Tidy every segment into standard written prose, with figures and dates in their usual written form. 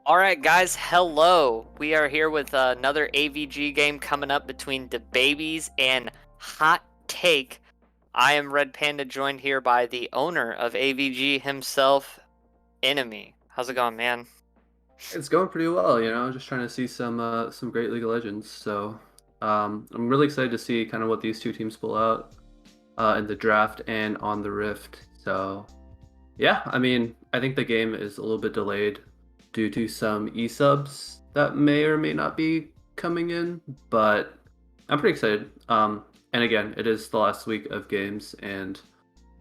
All right, guys, hello. We are here with another AVG game coming up between DaBabieZ and Hot Take. I am Red Panda, joined here by the owner of AVG himself, Enemy. How's it going, man? It's going pretty well, just trying to see some great League of Legends. I'm really excited to see kind of what these two teams pull out in the draft and on the Rift. Yeah, I mean, I think the game is a little bit delayed due to some e-subs that may or may not be coming in, but I'm pretty excited. And again, it is the last week of games, and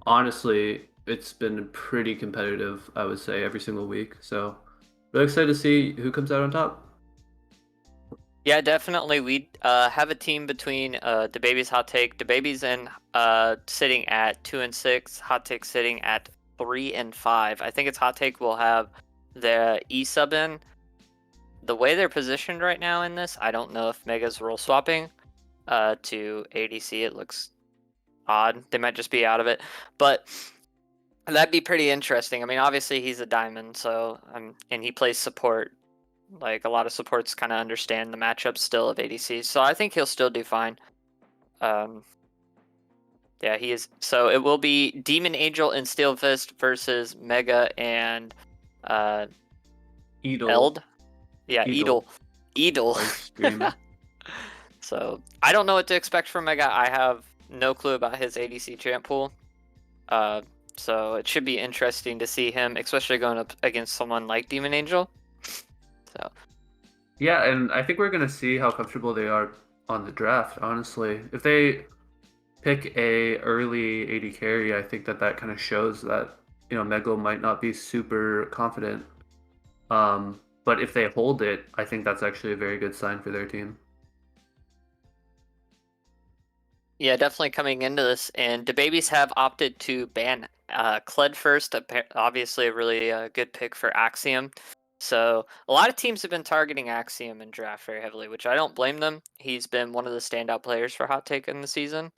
honestly, it's been pretty competitive, I would say, every single week. So really excited to see who comes out on top. Yeah, definitely. We have a team between DaBabieZ, Hot Take, DaBabieZ and sitting at 2 and 6, Hot Take sitting at 3 and 5. I think it's Hot Take will have the E sub in. The way they're positioned right now in this, I don't know if Mega's role swapping to ADC. It looks odd. They might just be out of it, but that'd be pretty interesting. I mean, obviously he's a diamond, so and he plays support. Like a lot of supports kind of understand the matchup still of ADC, so I think he'll still do fine. Um, yeah, he is. So it will be Demon Angel and Steel Fist versus Mega and uh, Edel, Eld. Yeah, Edel, Edel. Edel. live stream. So I don't know what to expect from Mega. I have no clue about his ADC champ pool. Uh, so it should be interesting to see him, especially going up against someone like Demon Angel. So Yeah, and I think we're gonna see how comfortable they are on the draft. Honestly, if they pick a early AD carry, I think that kind of shows that Mego might not be super confident. But if they hold it, I think that's actually a very good sign for their team. yeah, definitely coming into this, and DaBabieZ have opted to ban Kled first. Obviously, a really good pick for Axiom. So a lot of teams have been targeting Axiom in draft very heavily, which I don't blame them. He's been one of the standout players for Hot Take in the season.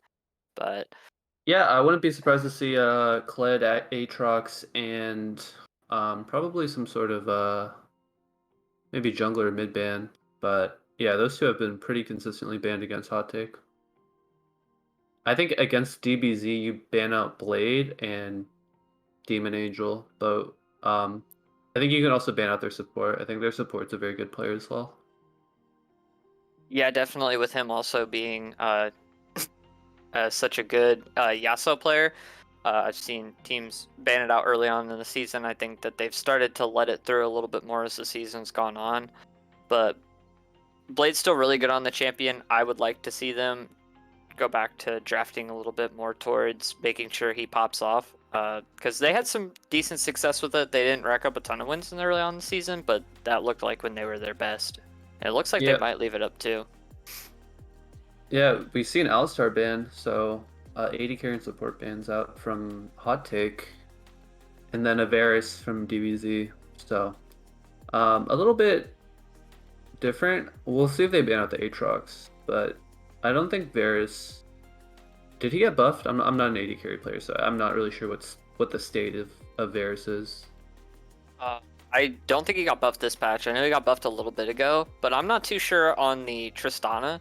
But Yeah, I wouldn't be surprised to see Kled at Aatrox and probably some sort of maybe jungler mid ban. But yeah, those two have been pretty consistently banned against Hot Take. I think against DBZ you ban out Blade and Demon Angel, but I think you can also ban out their support. I think their support's a very good player as well. yeah, definitely with him also being such a good Yasuo player. I've seen teams ban it out early on in the season. I think that they've started to let it through a little bit more as the season's gone on. But Blade's still really good on the champion. I would like to see them go back to drafting a little bit more towards making sure he pops off. Because they had some decent success with it. They didn't rack up a ton of wins in the early on in the season, but that looked like when they were their best. And it looks like they Yeah, might leave it up too. yeah, we've seen Alistar ban, so AD carry and support bans out from Hot Take, and then Avaris from DBZ. So a little bit different. We'll see if they ban out the Aatrox, but I don't think Varus. Did he get buffed? I'm not an AD carry player, so I'm not really sure what the state of Varus is. Uh, I don't think he got buffed this patch. I know he got buffed a little bit ago, but I'm not too sure on the Tristana.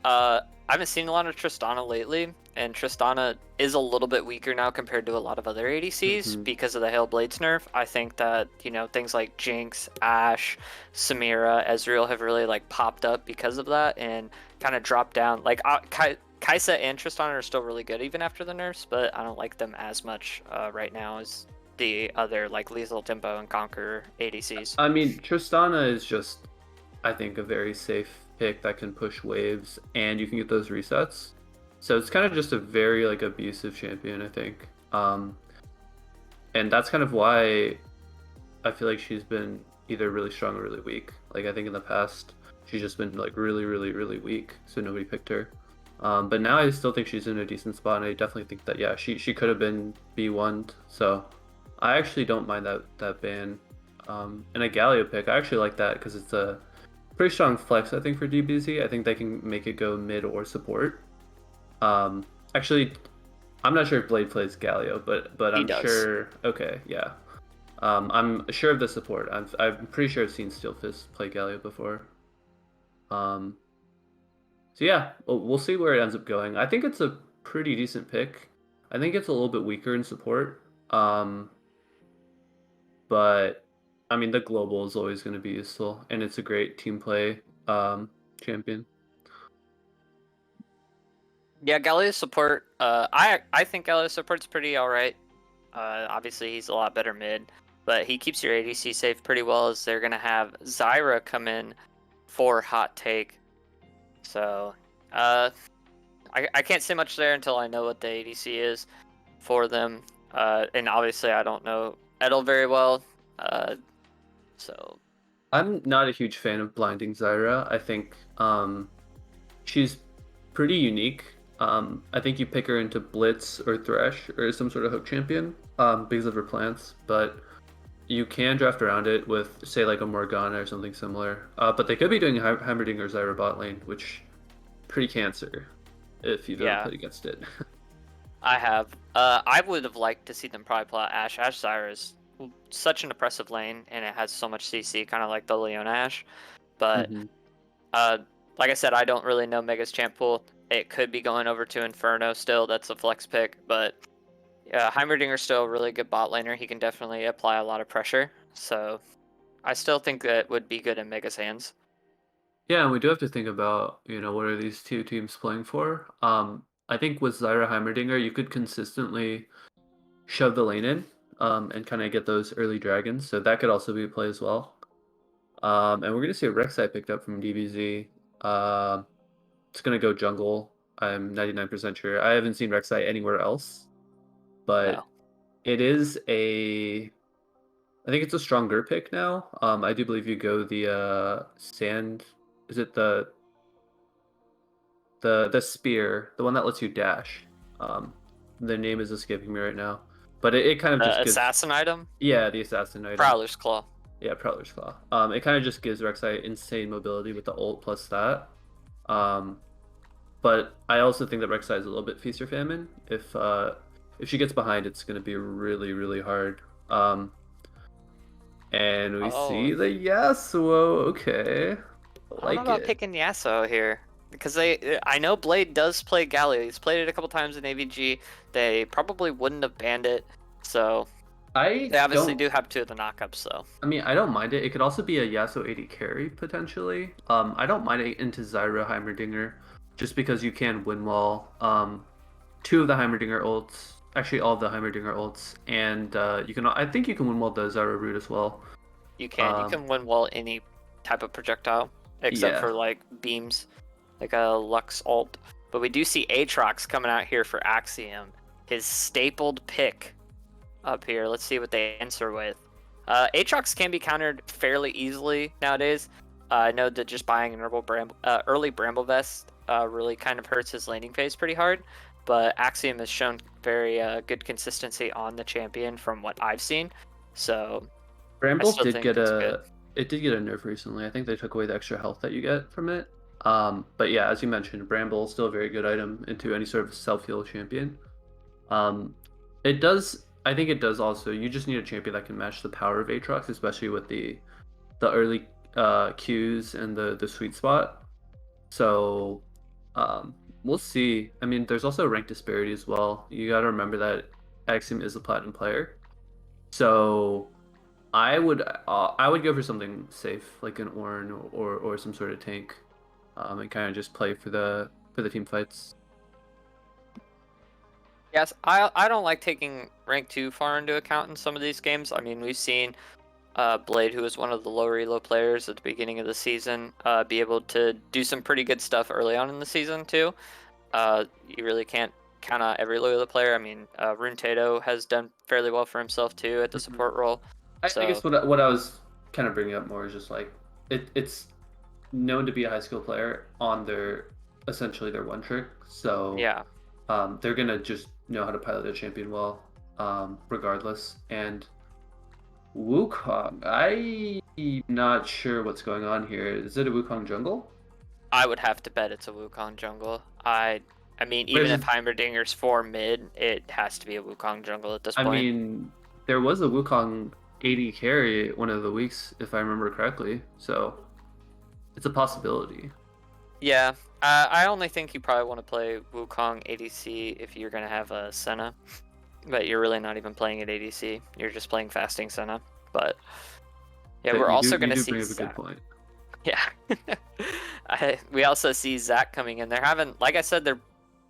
I haven't seen a lot of Tristana lately, and Tristana is a little bit weaker now compared to a lot of other ADCs Hmm. because of the Hail Blades nerf. I think that, things like Jinx, Ashe, Samira, Ezreal have really like popped up because of that and kind of dropped down. Like Kaisa and Tristana are still really good even after the nerfs, but I don't like them as much right now as the other like Lethal Tempo and Conqueror ADCs. I mean, Tristana is just, I think, a very safe pick that can push waves, and you can get those resets. So it's kind of just a very like abusive champion, I think. And that's kind of why I feel like she's been either really strong or really weak. Like I think in the past she's just been like really, really, really weak, so nobody picked her. But now I still think she's in a decent spot, and I definitely think that yeah, she could have been B1. So I actually don't mind that ban. And a Galio pick, I actually like that because it's a pretty strong flex, I think, for DBZ. I think they can make it go mid or support. Actually, I'm not sure if Blade plays Galio, but He I'm does. sure. Okay, yeah. I'm sure of the support. I'm pretty sure I've seen Steelfist play Galio before. Um, so yeah, we'll see where it ends up going. I think it's a pretty decent pick. I think it's a little bit weaker in support. But I mean, the global is always going to be useful, and it's a great team play champion. Yeah, Galio's support. I think Galio's support's pretty all right. Obviously he's a lot better mid, but he keeps your ADC safe pretty well. As they're gonna have Zyra come in for hot take. So, I can't say much there until I know what the ADC is for them. And obviously I don't know Edel very well. So I'm not a huge fan of blinding Zyra. I think she's pretty unique. I think you pick her into Blitz or Thresh or some sort of hook champion because of her plants, but you can draft around it with, say, like a Morgana or something similar. But they could be doing Heimerdinger Zyra bot lane, which pretty cancer if you've ever yeah, played against it. I have. I would have liked to see them probably play out Ashe. Ashe Zyra is such an impressive lane, and it has so much CC, kind of like the Leona Ashe. But hmm like I said, I don't really know Mega's champ pool. It could be going over to Inferno still. That's a flex pick, but Heimerdinger's still a really good bot laner. He can definitely apply a lot of pressure. So I still think that would be good in Mega's hands. Yeah, and we do have to think about, what are these two teams playing for? I think with Zyra Heimerdinger, you could consistently shove the lane in and kind of get those early dragons. So that could also be a play as well. And we're going to see a Rek'Sai picked up from DBZ. It's going to go jungle. I'm 99% sure. I haven't seen Rek'Sai anywhere else, No. but it is I think it's a stronger pick now. I do believe you go the sand. Is it the spear, the one that lets you dash? The name is escaping me right now, but it kind of just The gives, assassin item? yeah, the assassin item. Prowler's Claw. Yeah, Prowler's Claw. It kind of just gives Rek'Sai insane mobility with the ult plus that. Um, but I also think that Rek'Sai is a little bit feast or famine. If she gets behind, it's going to be really, really hard. And we Oh, see the Yasuo. Okay, I don't know like about it. picking Yasuo here. Because I know Blade does play Galio. He's played it a couple times in AVG. They probably wouldn't have banned it. So I they obviously don't. do have two of the knockups, though. I mean, I don't mind it. It could also be a Yasuo 80 carry potentially. I don't mind it into Zyra Heimerdinger, just because you can win wall. Two of the Heimerdinger ults, actually all of the Heimerdinger ults, and you can. I think you can win wall the Zyra root as well. You can. You Um, can win well any type of projectile, except yeah. for like beams, like a Lux ult. But we do see Aatrox coming out here for Axiom, his stapled pick up here. Let's see what they answer with. Aatrox can be countered fairly easily nowadays. I know that just buying an early Bramble Vest really kind of hurts his laning phase pretty hard. But Axiom has shown very good consistency on the champion from what I've seen. So I Bramble still did think get it's good. it did get a nerf recently. I think they took away the extra health that you get from it. But yeah, as you mentioned, Bramble is still a very good item into any sort of self-heal champion. Um, it does. I think it does also. You just need a champion that can match the power of Aatrox, especially with the early Qs and the sweet spot. So um, we'll see. I mean, there's also rank disparity as well. You got to remember that Axiom is a platinum player. So I would go for something safe like an Ornn or some sort of tank, and kind of just play for the team fights. Yes, I don't like taking rank too far into account in some of these games. I mean, we've seen Blade, who was one of the lower elo players at the beginning of the season, be able to do some pretty good stuff early on in the season too. You really can't count out every low elo player. I mean, Rune Tato has done fairly well for himself too at the Mhm. support role. I So guess what I was kind of bringing up more is just like it's known to be a high skill player on their essentially their one trick. So yeah, they're gonna just know how to pilot their champion well, regardless. And Wukong, I'm not sure what's going on here. Is it a Wukong jungle? I would have to bet it's a Wukong jungle. I mean, even Whereas if Heimerdinger's 4 mid, it has to be a Wukong jungle at this I point. mean, there was a Wukong AD carry one of the weeks, if I remember correctly. So it's a possibility. Yeah, I only think you probably want to play Wukong ADC if you're gonna have a Senna, but you're really not even playing at ADC. You're just playing fasting Senna. But yeah, That we're also you gonna do see bring up a good Zach. point. Yeah, we also see Zach coming in. They're having, like I said, they're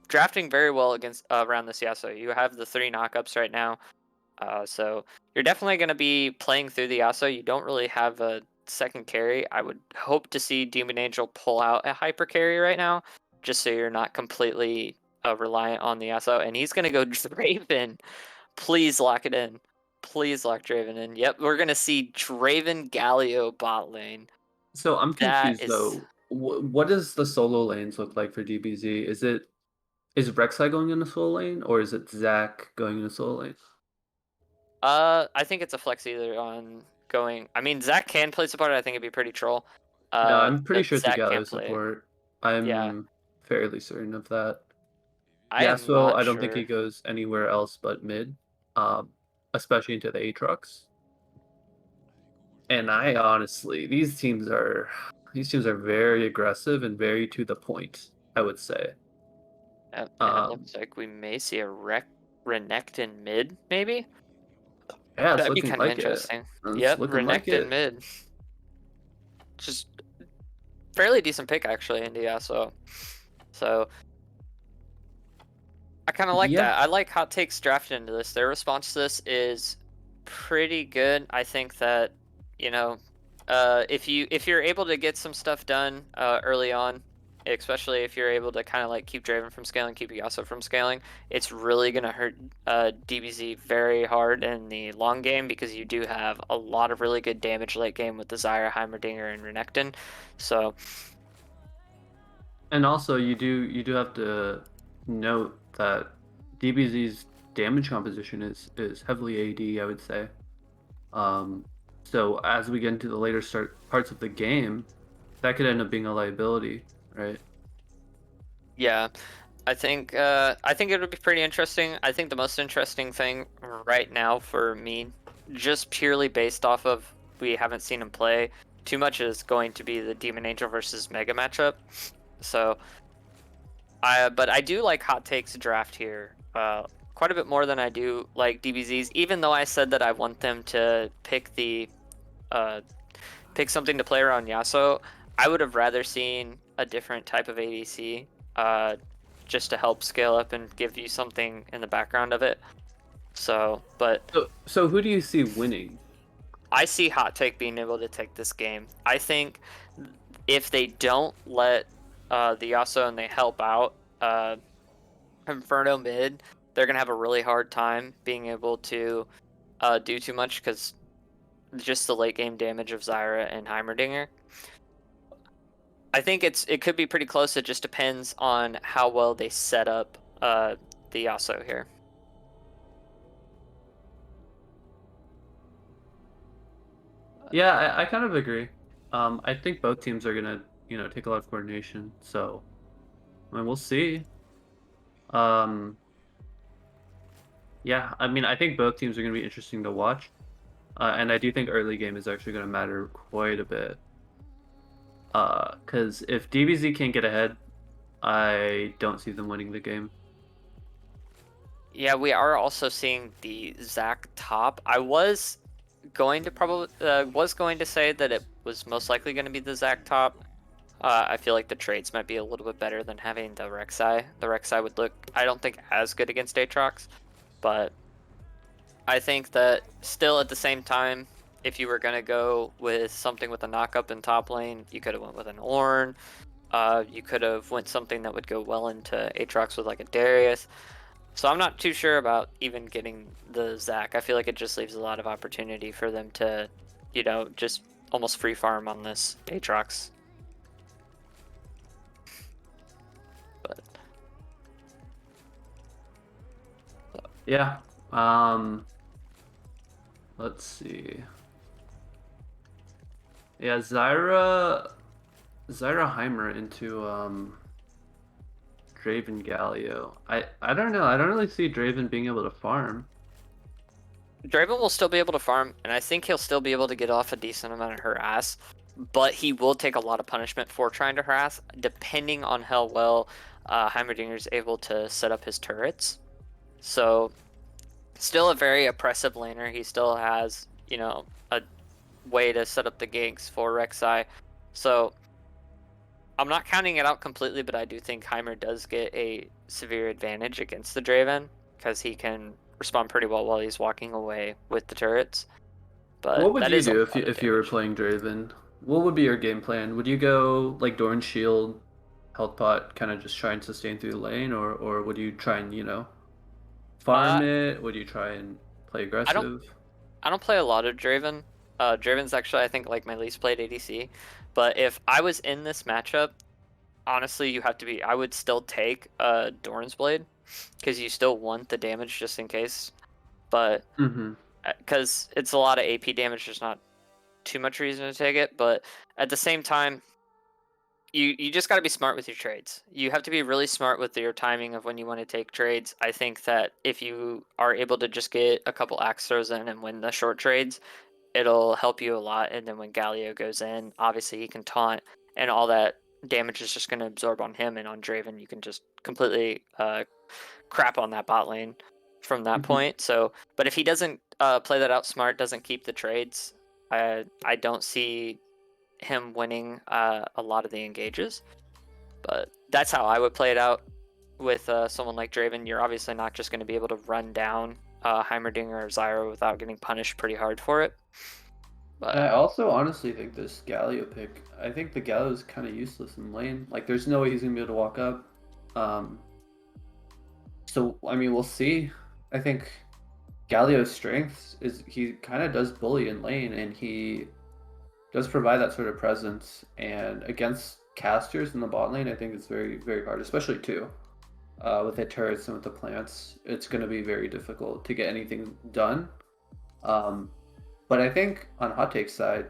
drafting very well against around this Yasuo. You have the 3 knockups right now. So you're definitely going to be playing through the Yasuo. You don't really have a second carry. I would hope to see Demon Angel pull out a hyper carry right now, just so you're not completely reliant on the Yasuo. And he's going to go Draven. Please lock it in. Please lock Draven in. Yep, we're going to see Draven Galio bot lane. So I'm That confused is... though. What does the solo lanes look like for DBZ? Is Rek'Sai going in a solo lane, or is it Zach going in a solo lane? I think it's a flex either on going. I mean, Zach can play support. I think it'd be pretty troll. No, I'm pretty But sure it's a Zach Galio can't play. support. Yeah, I'm fairly certain of that. I am Yasuo, not I don't think he sure. goes anywhere else but mid, um, especially into the Aatrox. And I honestly, these teams are very aggressive and very to the point, I would say. And it Um, looks like we may see a Renekton mid, maybe. yeah, it's That'd be looking kind of like it. interesting. It's Yep, looking like Renekton it. mid. Just fairly decent pick actually, India. So I kind of like Yeah. that. I like hot takes drafted into this. Their response to this is pretty good. I think that, you know, if you're able to get some stuff done early on, especially if you're able to kind of like keep Draven from scaling, keep Yasuo from scaling, it's really gonna hurt DBZ very hard in the long game because you do have a lot of really good damage late game with the Zyra, Heimerdinger, and Renekton. So And also you do have to note that DBZ's damage composition is heavily AD, I would say. Um, so as we get into the later start parts of the game, that could end up being a liability, right? yeah, I think it'll be pretty interesting. I think the most interesting thing right now for me, just purely based off of we haven't seen him play too much, is going to be the Demon Angel versus Mega matchup. So, but I do like hot takes draft here, quite a bit more than I do like DBZ's. Even though I said that I want them to uh, pick something to play around Yasuo, I would have rather seen a different type of ADC, just to help scale up and give you something in the background of it. So, but So who do you see winning? I see Hot Take being able to take this game. I think if they don't let the Yasuo and they help out Inferno mid, they're gonna have a really hard time being able to do too much because just the late game damage of Zyra and Heimerdinger. I think it could be pretty close. It just depends on how well they set up the Yasuo here. Yeah, I kind of agree. I think both teams are gonna, take a lot of coordination. So, I mean, we'll see. Um, yeah, I mean, I think both teams are gonna be interesting to watch. And I do think early game is actually gonna matter quite a bit. Because if DBZ can't get ahead, I don't see them winning the game. Yeah, we are also seeing the Zac top. I was going to say that it was most likely going to be the Zac top. I feel like the trades might be a little bit better than having the Rek'Sai. The Rek'Sai would look, I don't think, as good against Aatrox, but I think that still at the same time, if you were going to go with something with a knockup in top lane, you could have went with an Ornn. You could have went something that would go well into Aatrox with like a Darius. So I'm not too sure about even getting the Zac. I feel like it just leaves a lot of opportunity for them to, just almost free farm on this Aatrox. But Yeah. Let's see. Yeah, Zyra Heimer into Draven Galio. I don't know. I don't really see Draven being able to farm. Draven will still be able to farm, and I think he'll still be able to get off a decent amount of harass, but he will take a lot of punishment for trying to harass, depending on how well Heimerdinger is able to set up his turrets. So, still a very oppressive laner. He still has, a way to set up the ganks for Rek'Sai. So, I'm not counting it out completely, but I do think Heimer does get a severe advantage against the Draven because he can respond pretty well while he's walking away with the turrets. But What would that you is a do lot of if you were damage. playing Draven? What would be your game plan? Would you go like Dorn Shield, Health Pot, kind of just try and sustain through the lane, or would you try and farm Uh, it? Would you try and play I don't aggressive? I don't play a lot of Draven. Draven's actually I think like my least played ADC. But if I was in this matchup, honestly, you have to be. I would still take Doran's Blade because you still want the damage just in case. But Mm-hmm. because it's a lot of AP damage, there's not too much reason to take it. But at the same time, you just got to be smart with your trades. You have to be really smart with your timing of when you want to take trades. I think that if you are able to just get a couple axe throws in and win the short trades, it'll help you a lot. And then when Galio goes in, obviously he can taunt, and all that damage is just going to absorb on him. And on Draven, you can just completely crap on that bot lane from that Mm-hmm. point. So, but if he doesn't play that out smart, doesn't keep the trades, I don't see him winning a lot of the engages. But that's how I would play it out with someone like Draven. You're obviously not just going to be able to run down Heimerdinger or Zyra without getting punished pretty hard for it. I But also honestly think this Galio pick. I think the Galio is kind of useless in lane. Like, there's no way he's gonna be able to walk up. Um, so I mean, we'll see. I think Galio's strength is he kind of does bully in lane, and he does provide that sort of presence. And against casters in the bot lane, I think it's very, very hard, especially too. With the turrets and with the plants, it's going to be very difficult to get anything done. Um, but I think on Hot Take's side,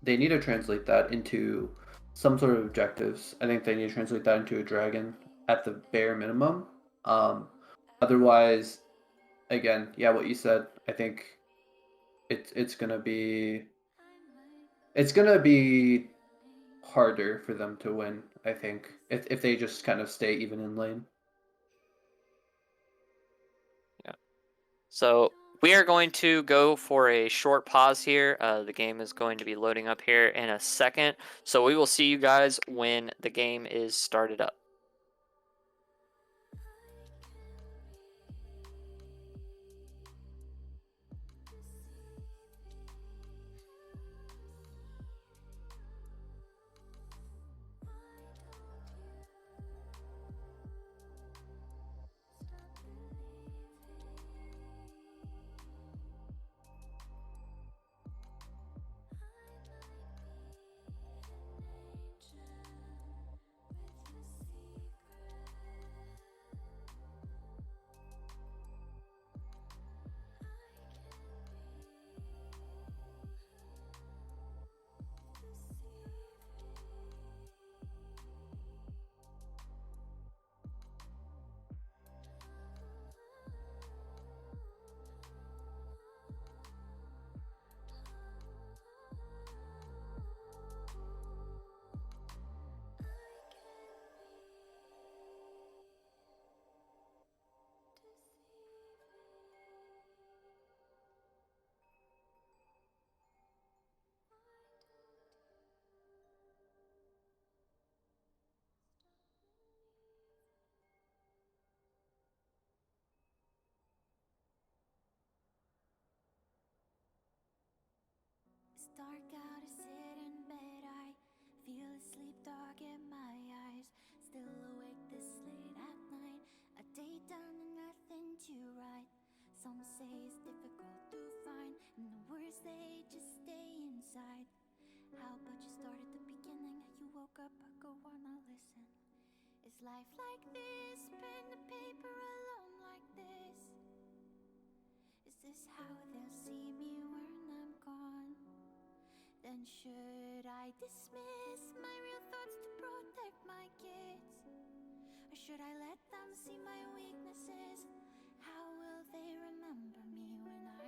they need to translate that into some sort of objectives. I think they need to translate that into a dragon at the bare minimum. Um, Otherwise, again, yeah, what you said. I think it's gonna be harder for them to win. I think if they just kind of stay even in lane. yeah. So we are going to go for a short pause here. The game is going to be loading up here in a second. So we will see you guys when the game is started up. It's dark out, I sit in bed, I feel the sleep dog in my eyes. Still awake this late at night, a day done and nothing to write. Some say it's difficult to find, and the words they just stay inside. How about you start at the beginning? You woke up, I go on, I listen. Is life like this? Pen to paper alone like this? Is this how they'll see me when I'm gone? Then should I dismiss my real thoughts to protect my kids? Or should I let them see my weaknesses? How will they remember me when I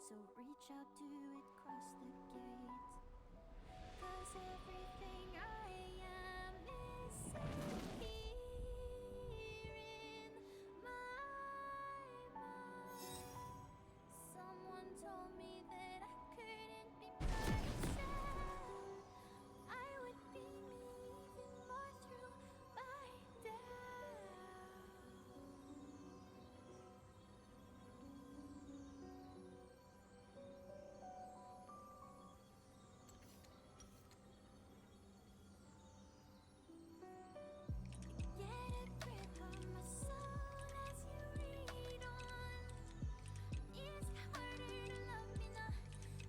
So reach out to it, cross the gates. 'Cause everything I am is safe here in my mind. Someone told me that I couldn't be myself. I would be me even more through my doubt. Get a grip on my soul as you read on. It's harder to love me now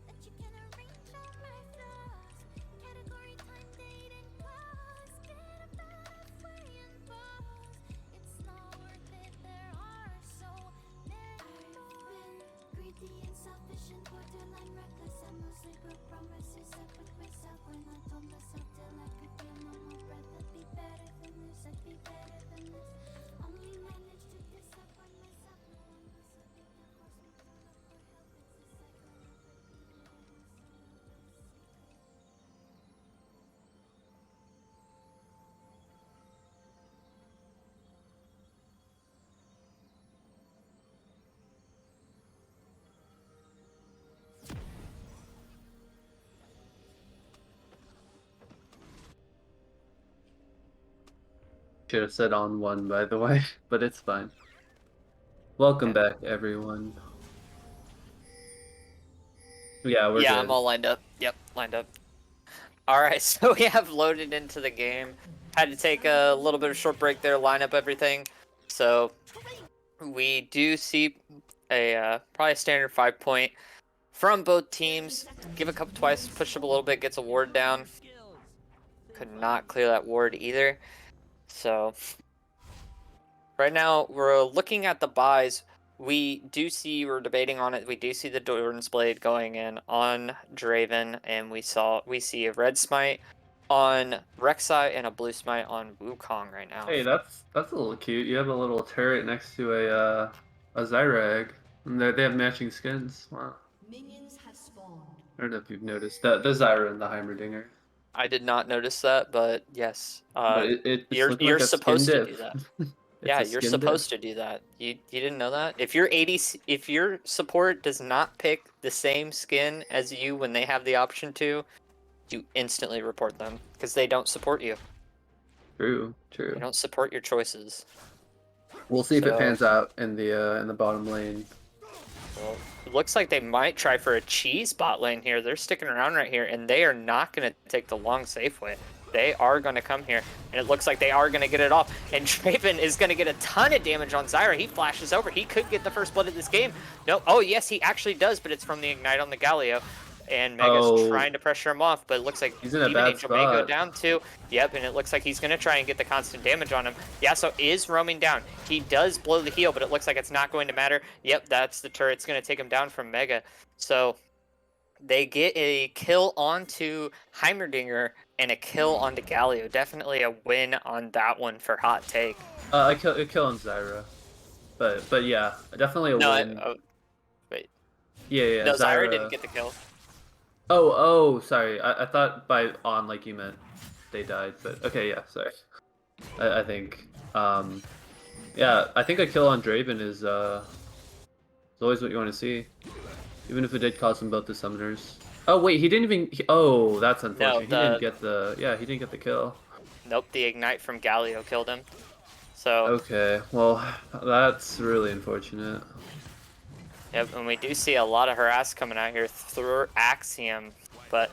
that you can arrange all my flaws. Category, time, date, and cause. Get about halfway and pause. It's not worth it, there are so many more. I've been greedy and selfish and borderline reckless. I mostly broke promises I put myself when I told myself till I could feel no more breath. I'd be better than this, I'd be better than this. Only managed to disappoint myself. No one was looking to force me to look for help. It's a cycle of repeated endless Should have said on one, by the way, but it's fine. Welcome Yeah. back, everyone. Yeah, we're Yeah, good. I'm all lined up. Yep, lined up. All right, so we have loaded into the game. Had to take a little bit of short break there, line up everything. So we do see a probably a standard 5-point from both teams. Give a couple twice, push up a little bit, gets a ward down. Could not clear that ward either. So right now we're looking at the buys. We do see, we're debating on it. We do see the Doran's Blade going in on Draven, and we see a red smite on Rek'Sai and a blue smite on Wukong right now. Hey, that's a little cute. You have a little turret next to a Zyra egg. And they have matching skins. Wow. Minions have spawned. I don't know if you've noticed the Zyra and the Heimerdinger. I did not notice that, but yes, But it's you're looking like a supposed skin to diff. do that. It's Yeah, a you're skin supposed diff. to do that. You didn't know that? If your if your support does not pick the same skin as you when they have the option to, you instantly report them because they don't support you. True, They true. don't support your choices. We'll see if it So- pans out in the bottom lane. Well, it looks like they might try for a cheese bot lane here. They're sticking around right here, and they are not going to take the long safe way. They are going to come here, and it looks like they are going to get it off. And Draven is going to get a ton of damage on Zyra. He flashes over. He could get the first blood of this game. No, oh yes, he actually does, but it's from the Ignite on the Galio. And Mega's trying to pressure him off, but it looks like He's in a Demon bad Angel may go spot. down too. Yep, and it looks like he's going to try and get the constant damage on him. Yasuo is roaming down. He does blow the heal, but it looks like it's not going to matter. Yep, that's the turret's going to take him down from Mega. So they get a kill onto Heimerdinger and a kill onto Galio. Definitely a win on that one for Hot Take. I kill on Zyra, but yeah, definitely a No, win. wait. Yeah, No, Zyra didn't get the kill. Oh, sorry. I thought by on like you meant they died, but okay, yeah, sorry. I think yeah, I think a kill on Draven is always what you want to see, even if it did cost him both the summoners. Oh wait, he didn't even. Oh, that's unfortunate. He didn't get the. Yeah, he didn't get the kill. Nope, the Ignite from Galio killed him. So Okay, well, that's really unfortunate. yep, and we do see a lot of harass coming out here through Axiom, but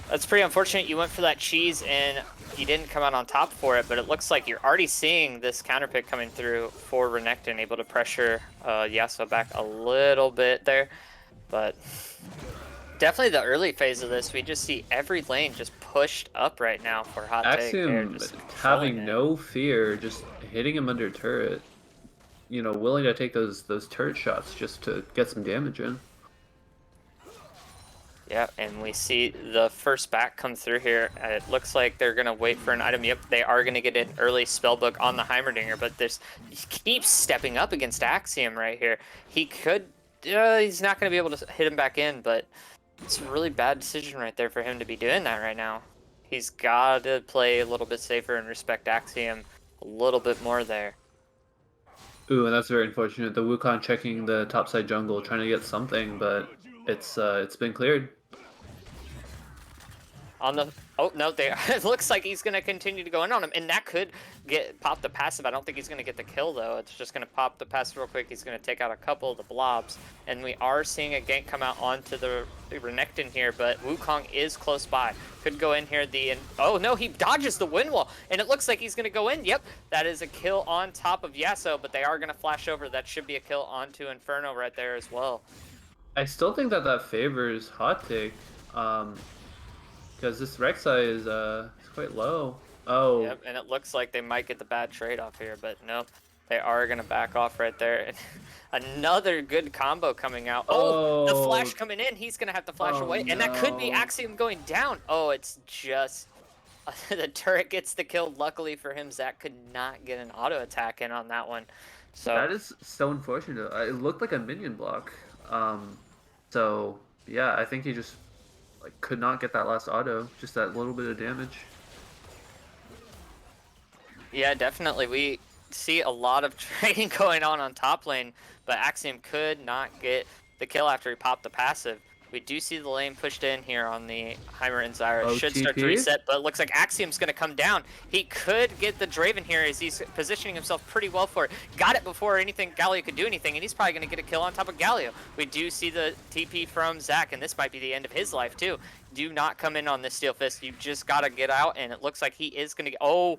that's pretty unfortunate. You went for that cheese and you didn't come out on top for it, but it looks like you're already seeing this counterpick coming through for Renekton, able to pressure Yasuo back a little bit there, but definitely the early phase of this, we just see every lane just pushed up right now for Hot Take. Axiom having no fear, just hitting him under turret. You know, willing to take those turret shots just to get some damage in. Yeah, and we see the first back come through here. It looks like they're going to wait for an item. Yep, they are going to get an early spellbook on the Heimerdinger, but he keeps stepping up against Axiom right here. He could he's not going to be able to hit him back in, but it's a really bad decision right there for him to be doing that right now. He's got to play a little bit safer and respect Axiom a little bit more there. Ooh, and that's very unfortunate. The Wukong checking the topside jungle, trying to get something, but it's been cleared. On the no, there it looks like he's gonna continue to go in on him, and that could pop the passive. I don't think he's gonna get the kill though. It's just gonna pop the passive real quick. He's gonna take out a couple of the blobs, and we are seeing a gank come out onto the Renekton here, but Wukong is close by. Could go in here. Oh no, he dodges the wind wall, and it looks like he's gonna go in. Yep, that is a kill on top of Yasuo, but they are gonna flash over. That should be a kill onto Inferno right there as well. I still think that favors Hot Take. Because this Rek'Sai is quite low. Oh. Yep, and it looks like they might get the bad trade-off here, but nope. They are going to back off right there. And another good combo coming out. Oh, the flash coming in. He's going to have to flash away. And that could be Axiom going down. Oh, it's just... the turret gets the kill. Luckily for him, Zach could not get an auto attack in on that one. So that is so unfortunate. It looked like a minion block. So, yeah, I think he just... could not get that last auto, just that little bit of damage. Yeah, definitely. We see a lot of trading going on top lane, but Axiom could not get the kill after he popped the passive. We do see the lane pushed in here on the Heimer and Zyra. Should start to reset, but it looks like Axiom's going to come down. He could get the Draven here as he's positioning himself pretty well for it. Got it before Galio could do anything, and he's probably going to get a kill on top of Galio. We do see the TP from Zach, and this might be the end of his life too. Do not come in on this Steel Fist. You just got to get out, and it looks like he is going to get... Oh,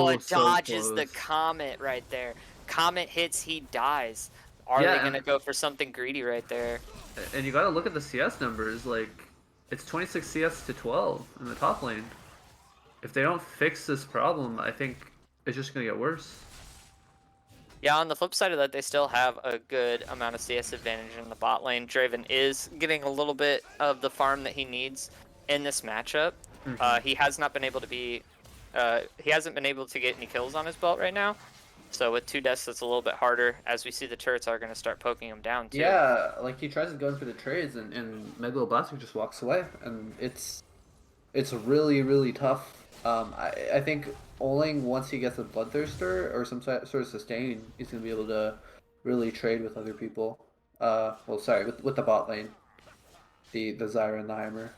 it dodges the Comet right there. Comet hits, he dies. Are they going to go for something greedy right there? And you got to look at the CS numbers. Like, it's 26 CS to 12 in the top lane. If they don't fix this problem, I think it's just going to get worse. Yeah, on the flip side of that, they still have a good amount of CS advantage in the bot lane. Draven is getting a little bit of the farm that he needs in this matchup. He has not been able to be... he hasn't been able to get any kills on his belt right now. So with 2 deaths, it's a little bit harder, as we see the turrets are going to start poking him down too. Yeah, like he tries to go in for the trades, and Megaloblastic just walks away, and it's really, really tough. I think only once he gets a Bloodthirster or some sort of sustain, he's going to be able to really trade with other people. Well, sorry, with the bot lane, the Zyra and the Heimer.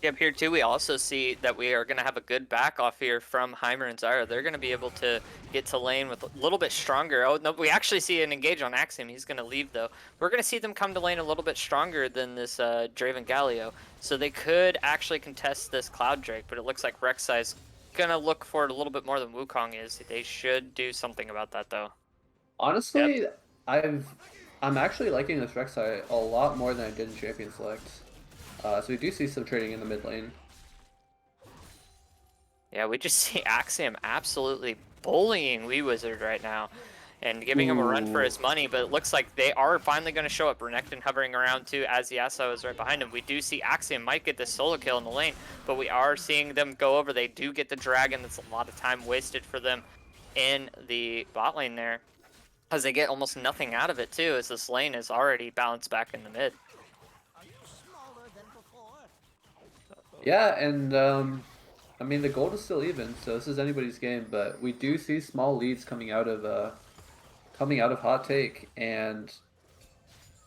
Yep, here too, we also see that we are going to have a good back off here from Heimer and Zyra. They're going to be able to get to lane with a little bit stronger. Oh, no, we actually see an engage on Axiom. He's going to leave, though. We're going to see them come to lane a little bit stronger than this Draven Galio. So they could actually contest this Cloud Drake, but it looks like Rek'Sai's going to look for it a little bit more than Wukong is. They should do something about that, though. Honestly, I'm actually liking this Rek'Sai a lot more than I did in Champion Select. So we do see some trading in the mid lane. Yeah, we just see Axiom absolutely bullying WeWizard right now and giving him a run for his money, but it looks like they are finally going to show up. Renekton hovering around too as Yasuo is right behind him. We do see Axiom might get the solo kill in the lane, but we are seeing them go over. They do get the dragon. That's a lot of time wasted for them in the bot lane there, as they get almost nothing out of it too, as this lane is already balanced back in the mid. Yeah, and I mean the gold is still even, so this is anybody's game. But we do see small leads coming out of Hot Take, and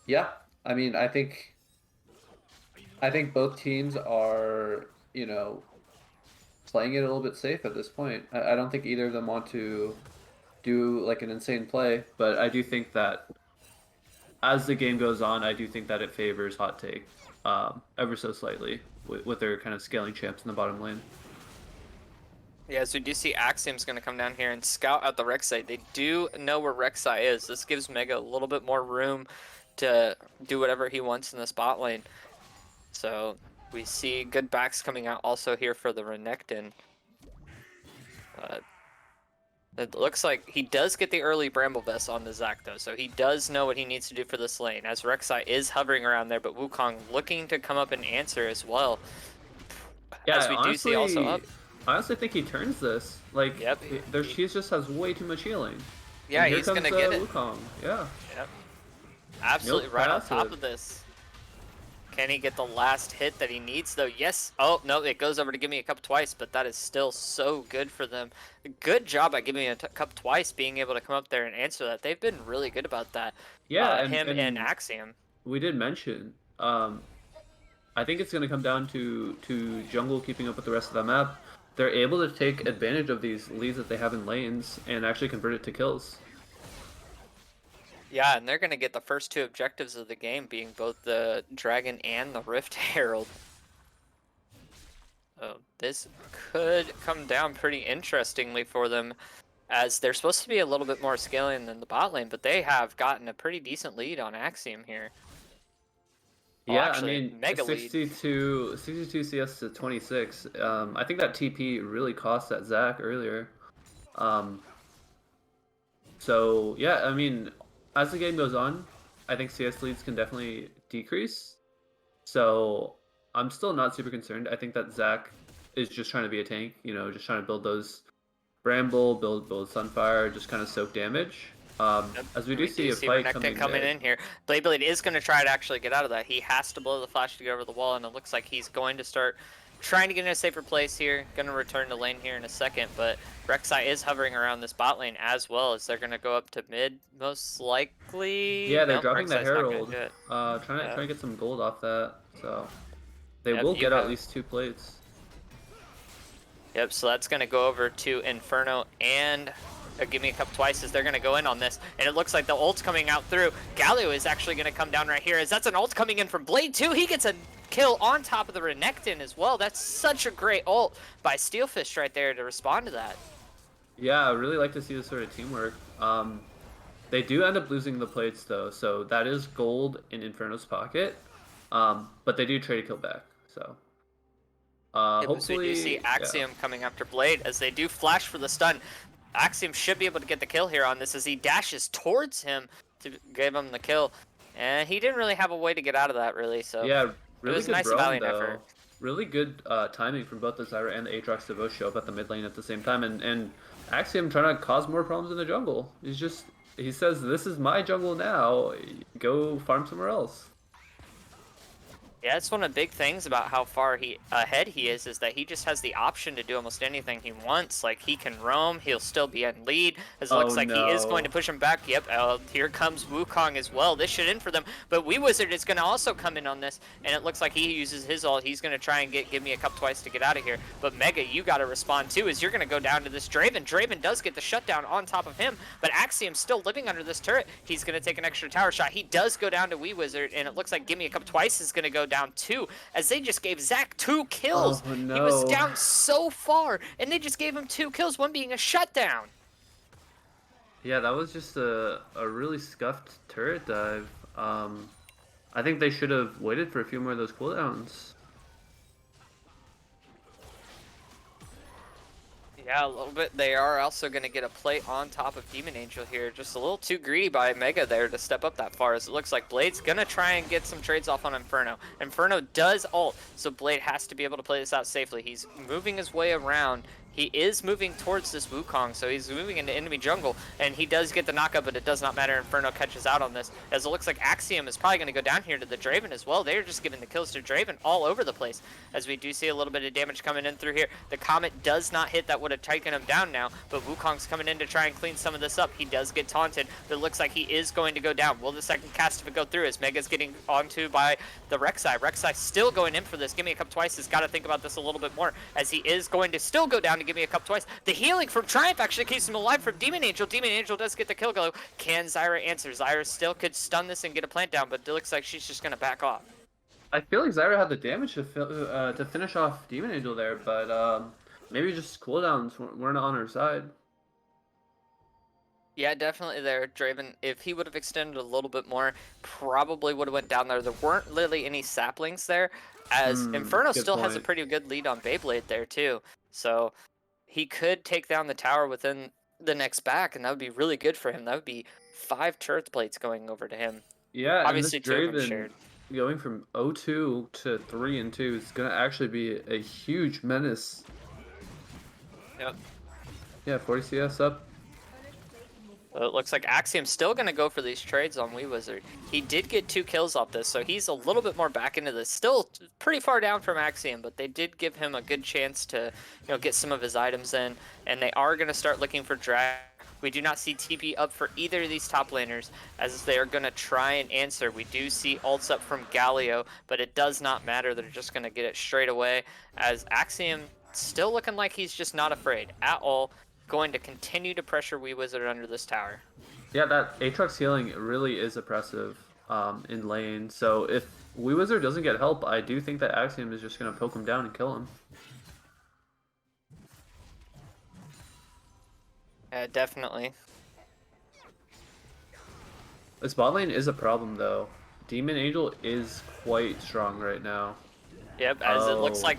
yeah, I mean I think both teams are playing it a little bit safe at this point. I don't think either of them want to do like an insane play, but I do think that as the game goes on, I do think that it favors Hot Take ever so slightly with their kind of scaling champs in the bottom lane. Yeah, so we do see Axiom's going to come down here and scout out the Rek'Sai. They do know where Rek'Sai is. This gives Mega a little bit more room to do whatever he wants in the spot lane. So we see good backs coming out also here for the Renekton. It looks like he does get the early Bramble Vest on the Zac, though, so he does know what he needs to do for this lane, as Rek'Sai is hovering around there, but Wukong looking to come up and answer as well. Yeah, as we do see also up. I honestly think he turns this. Like, Yep. he just has way too much healing. Yeah, And here he's comes gonna get it. Wukong. Yeah. Yep. Absolutely Milk right on top passive. of this. Can he get the last hit that he needs, though? Yes. Oh, no, it goes over to Give Me a Cup twice, but that is still so good for them. Good job at Give Me a Cup twice, being able to come up there and answer that. They've been really good about that. Yeah, Him and and Axiom. we did mention. I think it's going to come down to jungle keeping up with the rest of the map. They're able to take advantage of these leads that they have in lanes and actually convert it to kills. Yeah, and they're going to get the first two objectives of the game, being both the Dragon and the Rift Herald. So this could come down pretty interestingly for them, as they're supposed to be a little bit more scaling than the bot lane, but they have gotten a pretty decent lead on Axiom here. Oh, Yeah, I actually, mean, mega lead. 62 CS to 26. I think that TP really cost that Zac earlier. So yeah, I mean, as the game goes on, I think CS leads can definitely decrease. So I'm still not super concerned. I think that Zac is just trying to be a tank, you know, just trying to build those Bramble, build Sunfire, just kind of soak damage. As we do see a fight coming in here. Blade is going to try to actually get out of that. He has to blow the flash to get over the wall, and it looks like he's going to start trying to get in a safer place here. Going to return to lane here in a second, but Rek'Sai is hovering around this bot lane as well, as they're going to go up to mid, most likely. Yeah, they're Nope, dropping the Rek'Sai's not gonna Herald. do it. Trying to get some gold off that. So they Yep, will you get have- at least 2 plates. Yep, so that's going to go over to Inferno and Give Me a Cup twice, as they're going to go in on this. And it looks like the ult's coming out through. Galio is actually going to come down right here, as that's an ult coming in from Blade too. He gets a kill on top of the Renekton as well. That's such a great ult by Steelfish right there to respond to that. Yeah, I really like to see this sort of teamwork. They do end up losing the plates though, so that is gold in Inferno's pocket. But they do trade a kill back, so. So we do see Axiom coming after Blade, as they do flash for the stun. Axiom should be able to get the kill here on this, as he dashes towards him to give him the kill. And he didn't really have a way to get out of that, really. So yeah, really was good nice roam, valiant though. effort. Really good timing from both the Zyra and the Aatrox to both show up at the mid lane at the same time, and Axiom trying to cause more problems in the jungle. He says, "This is my jungle now. Go farm somewhere else." Yeah, it's one of the big things about how far ahead he is that he just has the option to do almost anything he wants. Like, he can roam, he'll still be in lead, as it looks like he is going to push him back. Yep, here comes Wukong as well. This should end for them, but WeWizard is going to also come in on this, and it looks like he uses his ult. He's going to try and Give Me a Cup twice to get out of here, but Mega, you got to respond too, as you're going to go down to this Draven. Draven does get the shutdown on top of him, but Axiom's still living under this turret. He's going to take an extra tower shot. He does go down to WeWizard, and it looks like Give Me a Cup twice is going to go down too, as they just gave Zac 2 kills. Oh, no. He was down so far, and they just gave him 2 kills, one being a shutdown. Yeah, that was just a really scuffed turret dive. I think they should have waited for a few more of those cooldowns. Yeah, a little bit. They are also going to get a plate on top of Demon Angel here. Just a little too greedy by Mega there to step up that far, as it looks like Blade's going to try and get some trades off on Inferno. Inferno does ult, so Blade has to be able to play this out safely. He's moving his way around. He is moving towards this Wukong, so he's moving into enemy jungle, and he does get the knockup, but it does not matter. Inferno catches out on this, as it looks like Axiom is probably going to go down here to the Draven as well. They're just giving the kills to Draven all over the place, as we do see a little bit of damage coming in through here. The Comet does not hit. That would have taken him down now, but Wukong's coming in to try and clean some of this up. He does get taunted, but it looks like he is going to go down. Will the second cast of it go through, as Mega's getting onto by the Rek'Sai? Rek'Sai still going in for this. Give Me a Cup twice has got to think about this a little bit more, as he is going to still go down to Give Me a Cup twice. The healing from Triumph actually keeps him alive from Demon Angel. Demon Angel does get the kill go. Can Zyra answer? Zyra still could stun this and get a plant down, but it looks like she's just going to back off. I feel like Zyra had the damage to finish off Demon Angel there, but maybe just cooldowns weren't on her side. Yeah, definitely there. Draven, if he would have extended a little bit more, probably would have went down there. There weren't really any saplings there, as Inferno still has a pretty good lead on Beyblade there too. So he could take down the tower within the next back, and that would be really good for him. That would be 5 turret plates going over to him. Yeah, obviously and this Draven shared. Going from 0-2 to 3-2 is gonna actually be a huge menace. Yep. Yeah, 40 CS up. It looks like Axiom's still going to go for these trades on WeWizard. He did get 2 kills off this, so he's a little bit more back into this. Still pretty far down from Axiom, but they did give him a good chance to, get some of his items in, and they are going to start looking for drag. We do not see TP up for either of these top laners, as they are going to try and answer. We do see ults up from Galio, but it does not matter. They're just going to get it straight away, as Axiom still looking like he's just not afraid at all. Going to continue to pressure WeWizard under this tower. Yeah, that Aatrox healing really is oppressive in lane. So if WeWizard doesn't get help, I do think that Axiom is just going to poke him down and kill him. Yeah, definitely. This bot lane is a problem though. Demon Angel is quite strong right now. Yep, as it looks like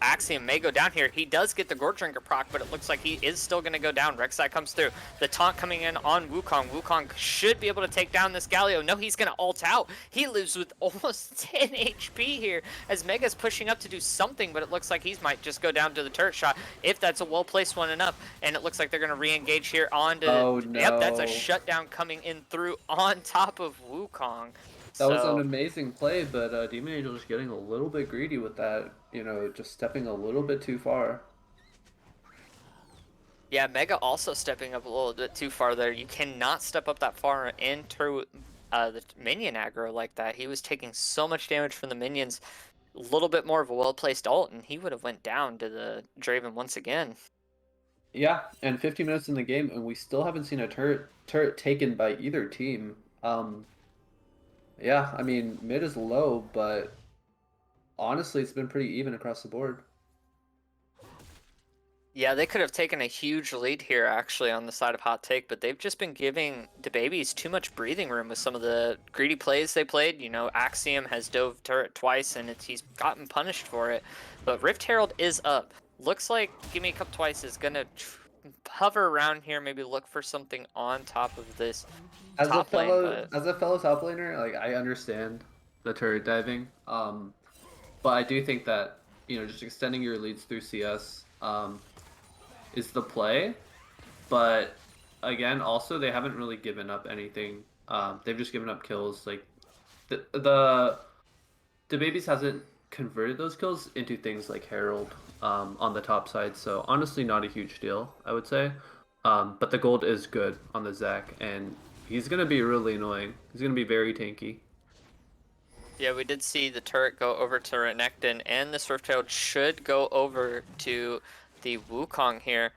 Axiom may go down here. He does get the Gore Drinker proc, but it looks like he is still going to go down. Rek'Sai comes through. The taunt coming in on Wukong. Wukong should be able to take down this Galio. No, he's going to ult out. He lives with almost 10 HP here as Mega's pushing up to do something, but it looks like he might just go down to the turret shot if that's a well-placed one enough. And it looks like they're going to re-engage here onto... Oh, no. Yep, that's a shutdown coming in through on top of Wukong. That was an amazing play, but Demon Angel just getting a little bit greedy with that, just stepping a little bit too far. Yeah, Mega also stepping up a little bit too far there. You cannot step up that far into the minion aggro like that. He was taking so much damage from the minions. A little bit more of a well-placed ult, and he would have went down to the Draven once again. Yeah, and 50 minutes in the game, and we still haven't seen a turret taken by either team. Yeah, I mean, mid is low, but honestly, it's been pretty even across the board. Yeah, they could have taken a huge lead here, actually, on the side of Hot Take, but they've just been giving DaBabieZ too much breathing room with some of the greedy plays they played. Axiom has dove turret twice, and he's gotten punished for it. But Rift Herald is up. Looks like Give Me a Cup Twice is going to hover around here, maybe look for something on top of this top lane. As a fellow top laner, like, I understand the turret diving, but I do think that just extending your leads through CS is the play. But again, also they haven't really given up anything. They've just given up kills. Like the DaBabieZ hasn't converted those kills into things like Herald on the top side, so honestly not a huge deal, I would say. But the gold is good on the Zac, and he's going to be really annoying. He's going to be very tanky. Yeah, we did see the turret go over to Renekton, and the Swift-Tailed should go over to the Wukong here,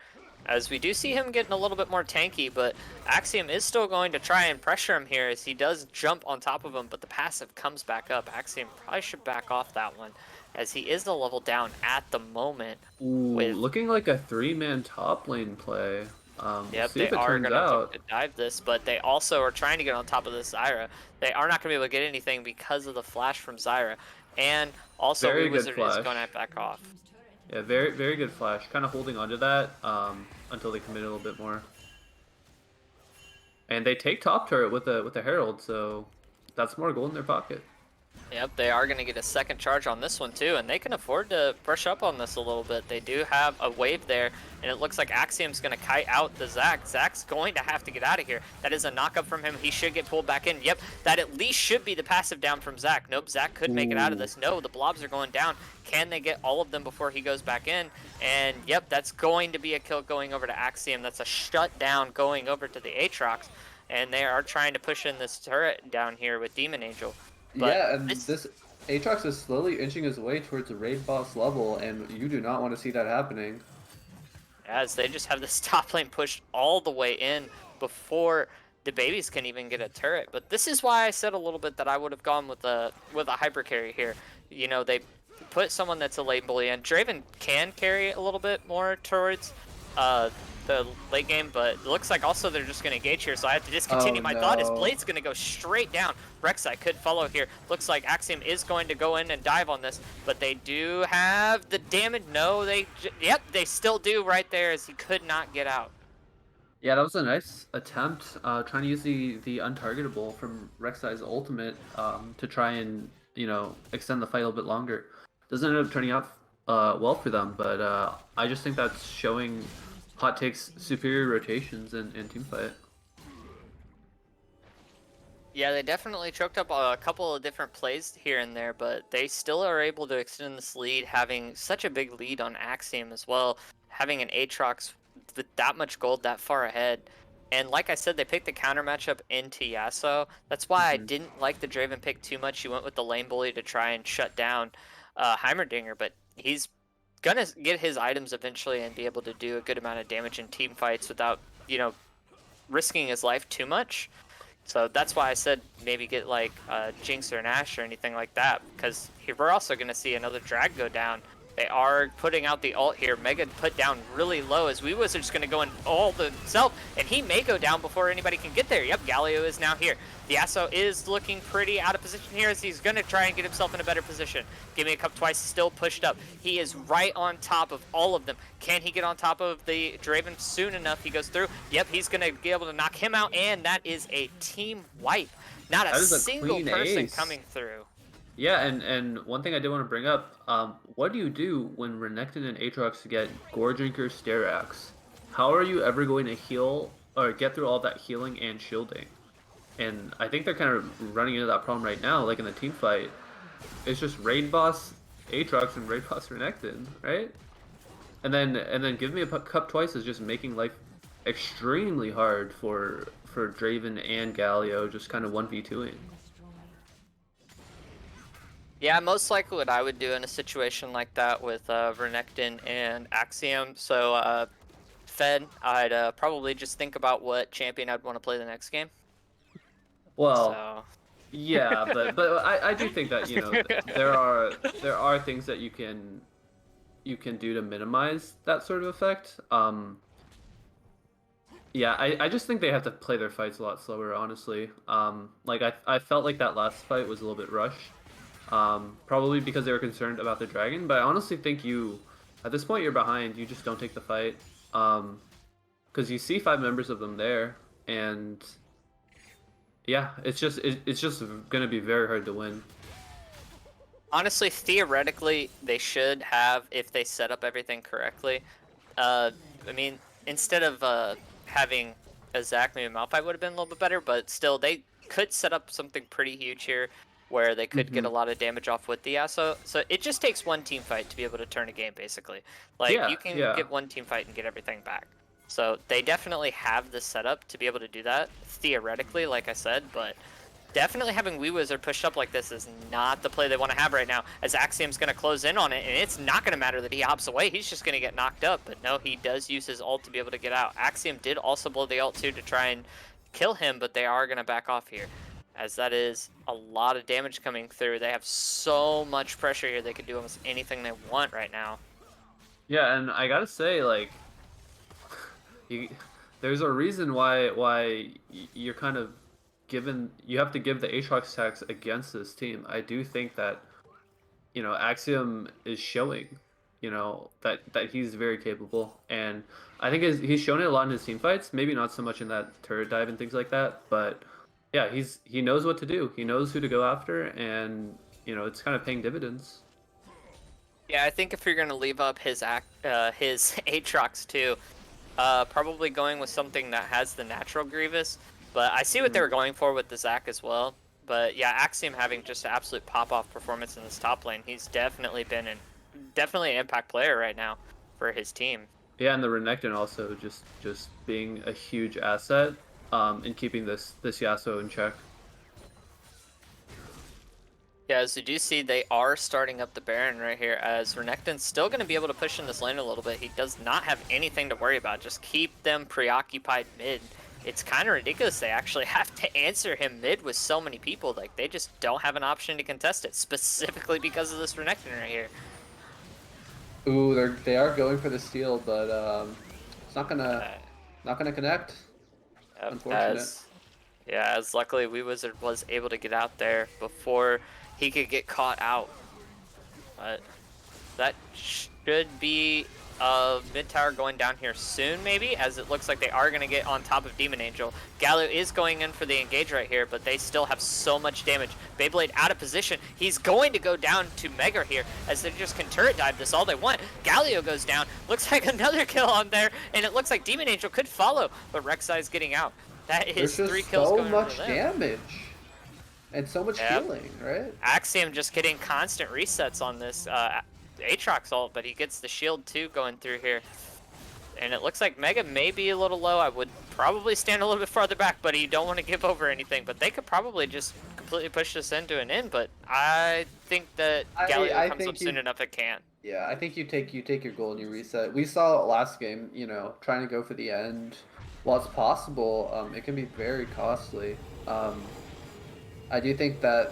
as we do see him getting a little bit more tanky, but Axiom is still going to try and pressure him here as he does jump on top of him, but the passive comes back up. Axiom probably should back off that one, as he is a level down at the moment. Ooh, looking like a 3-man top lane play. Yep, they are going to dive this, but they also are trying to get on top of this Zyra. They are not going to be able to get anything because of the flash from Zyra, and also WeWizard is going to back off. Yeah, very, very good flash. Kind of holding onto that until they commit a little bit more. And they take top turret with a Herald, so that's more gold in their pocket. Yep, they are going to get a second charge on this one too, and they can afford to brush up on this a little bit. They do have a wave there, and it looks like Axiom's going to kite out the Zac. Zac's going to have to get out of here. That is a knock-up from him. He should get pulled back in. Yep, that at least should be the passive down from Zac. Nope, Zac could make it out of this. No, the blobs are going down. Can they get all of them before he goes back in? And yep, that's going to be a kill going over to Axiom. That's a shutdown going over to the Aatrox, and they are trying to push in this turret down here with Demon Angel. But yeah, and this Aatrox is slowly inching his way towards a raid boss level, and you do not want to see that happening. As they just have this top lane pushed all the way in before DaBabieZ can even get a turret. But this is why I said a little bit that I would have gone with a hyper carry here. They put someone that's a late bully in. Draven can carry a little bit more towards the late game, but it looks like also they're just going to engage here, so I have to discontinue my thought. His blade's going to go straight down. Rek'Sai could follow here. Looks like Axiom is going to go in and dive on this, but they do have the damage. No, yep, they still do right there, as he could not get out. Yeah, that was a nice attempt, trying to use the untargetable from Rek'Sai's ultimate to try and, extend the fight a little bit longer. Doesn't end up turning out well for them, but I just think that's showing Hot Take's superior rotations in teamfight. Yeah, they definitely choked up a couple of different plays here and there, but they still are able to extend this lead, having such a big lead on Axiom as well, having an Aatrox with that much gold that far ahead. And like I said, they picked the counter matchup into Yasuo. That's why I Hmm. didn't like the Draven pick too much. He went with the lane bully to try and shut down Heimerdinger, but he's gonna get his items eventually and be able to do a good amount of damage in team fights without, risking his life too much. So that's why I said maybe get like Jinx or an Ashe or anything like that, because we're also going to see another drag go down. They are putting out the ult here. Mega put down really low as WeWizard's going to go in all himself, and he may go down before anybody can get there. Yep, Galio is now here. The Yasuo is looking pretty out of position here as he's going to try and get himself in a better position. Give me a cup twice, still pushed up. He is right on top of all of them. Can he get on top of the Draven soon enough? He goes through. Yep, he's going to be able to knock him out, and that is a team wipe. Not a That is a single clean person ace. coming through. Yeah, and one thing I did want to bring up, what do you do when Renekton and Aatrox get Goredrinker Sterax? How are you ever going to heal or get through all that healing and shielding? And I think they're kind of running into that problem right now, like in the team fight. It's just raid boss Aatrox and raid boss Renekton, right? And then give me a cup twice is just making life extremely hard for Draven and Galio, just kind of 1v2ing. Yeah, most likely what I would do in a situation like that with Renekton and Axiom. So, Fed, I'd probably just think about what champion I'd want to play the next game. Well, So, yeah, but I do think that there are things that you can do to minimize that sort of effect. Yeah, I just think they have to play their fights a lot slower, honestly. Like I felt like that last fight was a little bit rushed. Probably because they were concerned about the dragon, but I honestly think at this point you're behind, you just don't take the fight. Because you see 5 members of them there, and yeah, it's just gonna be very hard to win. honestly, theoretically, they should have, if they set up everything correctly. I mean, instead of having a Zac, maybe Malphite would have been a little bit better, but still, they could set up something pretty huge here where they could get a lot of damage off with the Yasuo. So it just takes one team fight to be able to turn a game, basically. Like, Yeah, you can yeah. get one team fight and get everything back. So they definitely have the setup to be able to do that, theoretically, like I said, but definitely having WeWizard pushed up like this is not the play they want to have right now, as Axiom's going to close in on it, and it's not going to matter that he hops away. He's just going to get knocked up, but no, he does use his ult to be able to get out. Axiom did also blow the ult too to try and kill him, but they are going to back off here, as that is a lot of damage coming through. They have so much pressure here, they can do almost anything they want right now. Yeah, and I gotta say, like, there's a reason why you're kind of you have to give the Aatrox tax against this team. I do think that Axiom is showing that he's very capable, and I think he's shown it a lot in his team fights, maybe not so much in that turret dive and things like that, but yeah, he knows what to do, he knows who to go after, and it's kind of paying dividends. Yeah, I think if you're going to leave up his Aatrox too, probably going with something that has the natural Grievous. But I see what they were going for with the Zac as well. But yeah, Axiom having just an absolute pop-off performance in this top lane, he's definitely been definitely an impact player right now for his team. Yeah, and the Renekton also just being a huge asset in keeping this Yasuo in check. Yeah, as you do see, they are starting up the Baron right here, as Renekton's still going to be able to push in this lane a little bit. He does not have anything to worry about. Just keep them preoccupied mid. It's kind of ridiculous they actually have to answer him mid with so many people. Like, they just don't have an option to contest it, specifically because of this Renekton right here. Ooh, they are going for the steal, but it's not gonna connect. Unfortunate. As luckily WeWizard was able to get out there before he could get caught out. But that should be mid tower going down here soon, maybe, as it looks like they are going to get on top of Demon Angel. Galio is going in for the engage right here, but they still have so much damage. Beyblade out of position. He's going to go down to Mega here, as they just can turret dive this all they want. Galio goes down. Looks like another kill on there, and it looks like Demon Angel could follow, but Rek'Sai's getting out. That is There's 3 just kills so going much for them. damage. and so much Yep. healing, right? Axiom just getting constant resets on this Aatrox ult, but he gets the shield too going through here. And it looks like Mega may be a little low. I would probably stand a little bit farther back, but you don't want to give over anything. But they could probably just completely push this into an end, but I think that Galio I comes up think soon you enough it can. Yeah, I think you take your goal and you reset. We saw last game, trying to go for the end. While it's possible, it can be very costly. Um, I do think that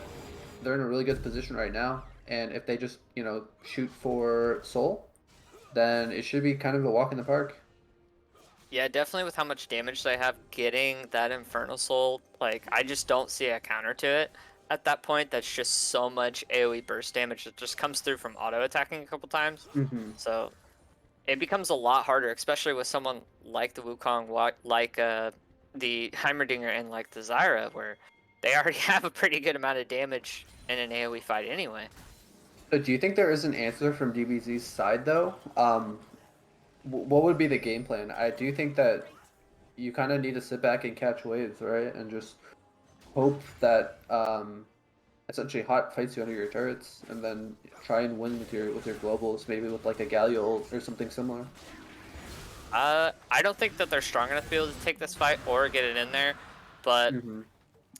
they're in a really good position right now, and if they just, shoot for Soul, then it should be kind of a walk in the park. Yeah, definitely with how much damage they have getting that Infernal Soul, like, I just don't see a counter to it at that point. That's just so much AoE burst damage that just comes through from auto-attacking a couple times. Mm-hmm. So it becomes a lot harder, especially with someone like the Wukong, like the Heimerdinger, and like the Zyra, where they already have a pretty good amount of damage in an AoE fight anyway. So do you think there is an answer from DBZ's side though? What would be the game plan? I do think that you kind of need to sit back and catch waves, right? And just hope that essentially hot fights you under your turrets, and then try and win with your globals, maybe with like a Galio ult or something similar. I don't think that they're strong enough to be able to take this fight or get it in there, but Mm-hmm.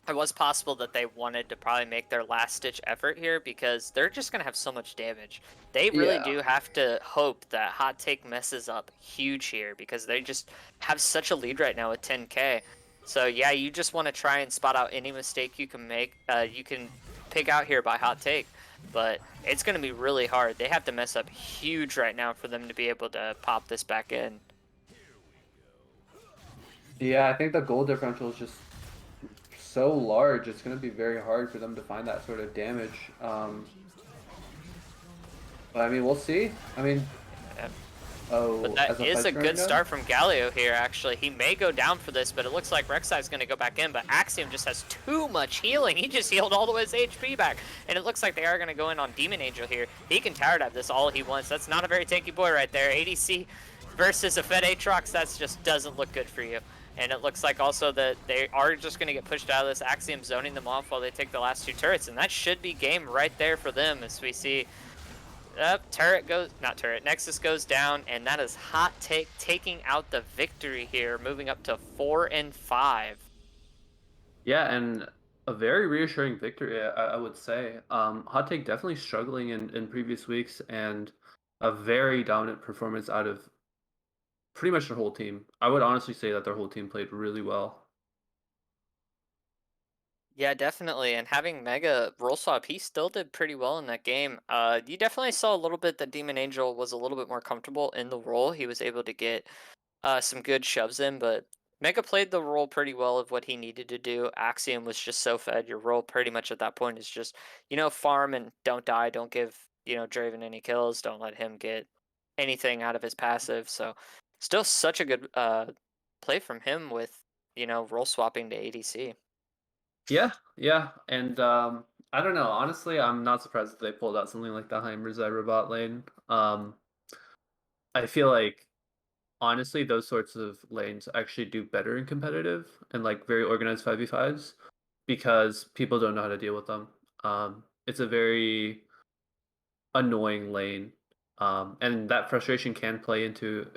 it was possible that they wanted to probably make their last ditch effort here because they're just going to have so much damage. They really Yeah. do have to hope that Hot Take messes up huge here because they just have such a lead right now with 10k. So yeah, you just want to try and spot out any mistake you can make, you can pick out here by Hot Take. But it's going to be really hard. They have to mess up huge right now for them to be able to pop this back in. Yeah, I think the goal differential is just so large. It's going to be very hard for them to find that sort of damage. But I mean, we'll see. I mean, Yeah. oh, But that as a is a fight good goes? start from Galio here, actually. He may go down for this, but it looks like Rek'Sai's going to go back in, but Axiom just has too much healing. He just healed all the way his HP back, and it looks like they are going to go in on Demon Angel here. He can tower dive this all he wants. That's not a very tanky boy right there. ADC versus a Fed Aatrox, that just doesn't look good for you. And it looks like also that they are just going to get pushed out of this. Axiom zoning them off while they take the last two turrets, and that should be game right there for them as we see Nexus goes down, and that is Hot Take taking out the victory here, moving up to 4 and 5. Yeah, and a very reassuring victory, I would say. Hot Take definitely struggling in previous weeks, and a very dominant performance out of pretty much their whole team. I would honestly say that their whole team played really well. Yeah, definitely. And having Mega roll swap, he still did pretty well in that game. You definitely saw a little bit that Demon Angel was a little bit more comfortable in the role. He was able to get some good shoves in, but Mega played the role pretty well of what he needed to do. Axiom was just so fed. Your role pretty much at that point is just, farm and don't die. Don't give, Draven any kills. Don't let him get anything out of his passive. So still such a good play from him with, role swapping to ADC. Yeah, yeah, and I don't know. Honestly, I'm not surprised that they pulled out something like the Heimer bot lane. I feel like honestly, those sorts of lanes actually do better in competitive and like very organized 5v5s because people don't know how to deal with them. It's a very annoying lane, and that frustration can play into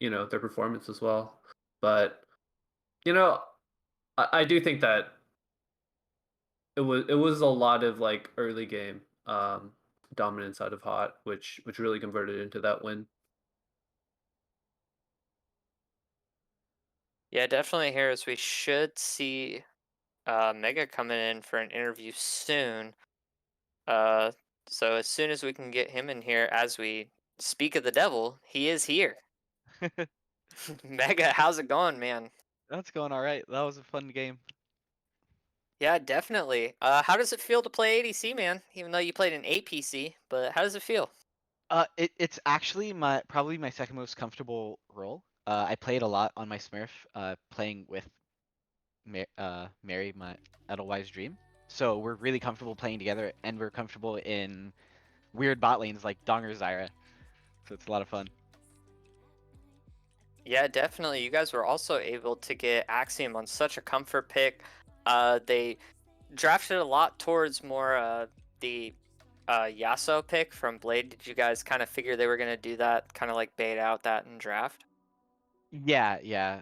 their performance as well. But you know, I do think that it was a lot of like early game dominance out of Hot, which really converted into that win. Yeah, definitely here as we should see Mega coming in for an interview soon. Uh, so as soon as we can get him in here, as we speak of the devil, he is here. Mega, how's it going, man? That's going all right. That was a fun game. Yeah, definitely. How does it feel to play ADC, man? Even though you played an APC, but how does it feel? It's actually probably my second most comfortable role. I played a lot on my Smurf, playing with Mary, my Edelweiss Dream. So we're really comfortable playing together, and we're comfortable in weird bot lanes like Donger Zyra. So it's a lot of fun. Yeah, definitely. You guys were also able to get Axiom on such a comfort pick. They drafted a lot towards more the Yasuo pick from Blade. Did you guys kind of figure they were gonna do that, kind of like bait out that in draft? Yeah.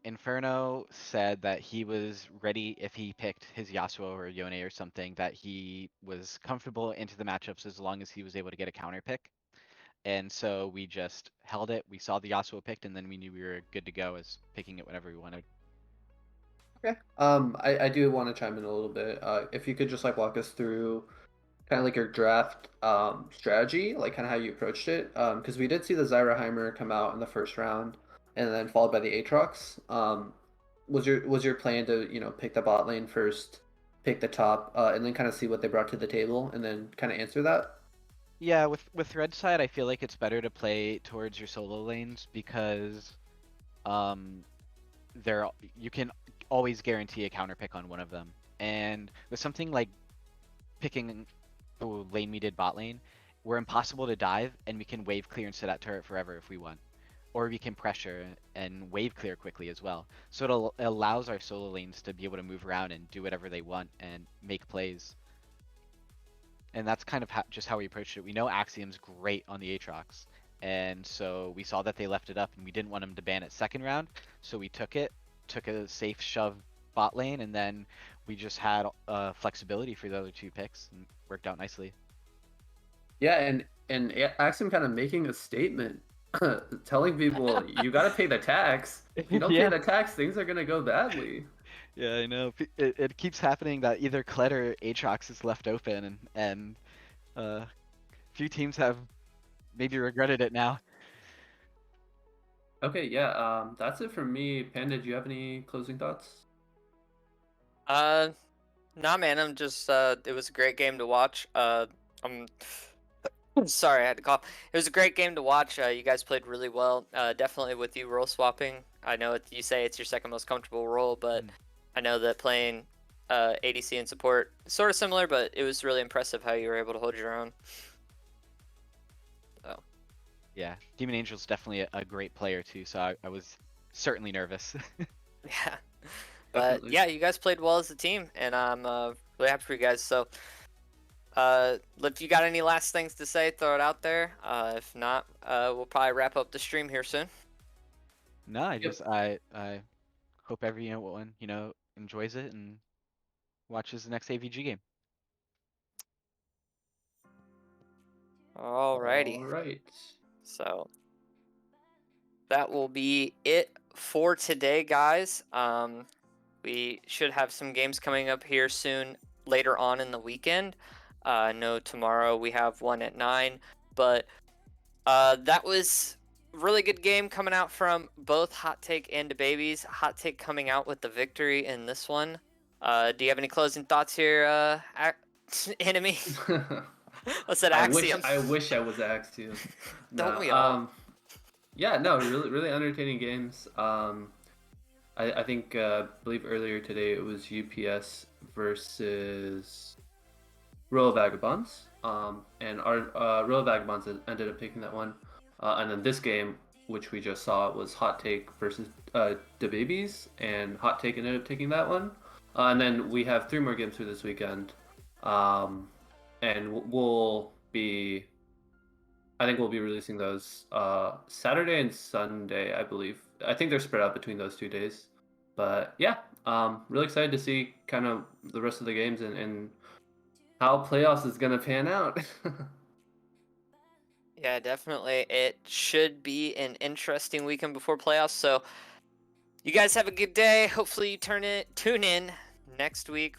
Inferno said that he was ready if he picked his Yasuo or Yone or something, that he was comfortable into the matchups as long as he was able to get a counter pick. And so we just held it. We saw the Yasuo picked, and then we knew we were good to go as picking it whenever we wanted. Okay. I do want to chime in a little bit. If you could just like walk us through kind of like your draft strategy, like kind of how you approached it. Because we did see the Zyraheimer come out in the first round, and then followed by the Aatrox. Was your plan to pick the bot lane first, pick the top, and then kind of see what they brought to the table, and then kind of answer that? Yeah, with red side, I feel like it's better to play towards your solo lanes because um you can always guarantee a counter pick on one of them. And with something like picking the lane we did bot lane, we're impossible to dive and we can wave clear and sit at turret forever if we want. Or we can pressure and wave clear quickly as well. So it allows our solo lanes to be able to move around and do whatever they want and make plays. And that's kind of just how we approached it. We know Axiom's great on the Aatrox. And so we saw that they left it up and we didn't want him to ban it second round. So we took a safe shove bot lane, and then we just had flexibility for the other two picks and worked out nicely. Yeah, and Axiom kind of making a statement, telling people you got to pay the tax. If you don't Yeah. pay the tax, things are gonna go badly. Yeah, I know. It keeps happening that either Kled or Aatrox is left open, and few teams have maybe regretted it now. Okay, yeah, that's it from me. Panda, do you have any closing thoughts? Nah, man. I'm just it was a great game to watch. I'm sorry, I had to cough. It was a great game to watch. You guys played really well. Definitely with you role swapping. I know you say it's your second most comfortable role, but I know that playing ADC and support is sort of similar, but it was really impressive how you were able to hold your own. So. Yeah, Demon Angel's definitely a great player too, so I was certainly nervous. Yeah, but Definitely. yeah, you guys played well as a team, and I'm really happy for you guys. So, if you got any last things to say, throw it out there. If not, we'll probably wrap up the stream here soon. No, Yep. I hope everyone enjoys it and watches the next AVG game. Alrighty. All right. So that will be it for today, guys. We should have some games coming up here soon later on in the weekend. I know tomorrow we have one at 9, but that was a really good game coming out from both Hot Take and DaBabieZ. Hot Take coming out with the victory in this one. Do you have any closing thoughts here, enemy? I said Axiom. I wish I was Axiom. Don't No, we all? yeah, no, really entertaining games. I think believe earlier today it was UPS versus Royal Vagabonds. And our Royal Vagabonds ended up taking that one. And then this game, which we just saw, was Hot Take versus DaBabieZ, and Hot Take ended up taking that one. And then we have 3 more games for this weekend. And I think we'll be releasing those Saturday and Sunday, I believe. I think they're spread out between those 2 days. But yeah, really excited to see kind of the rest of the games and how playoffs is gonna pan out. Yeah, definitely. It should be an interesting weekend before playoffs. So you guys have a good day. Hopefully you tune in next week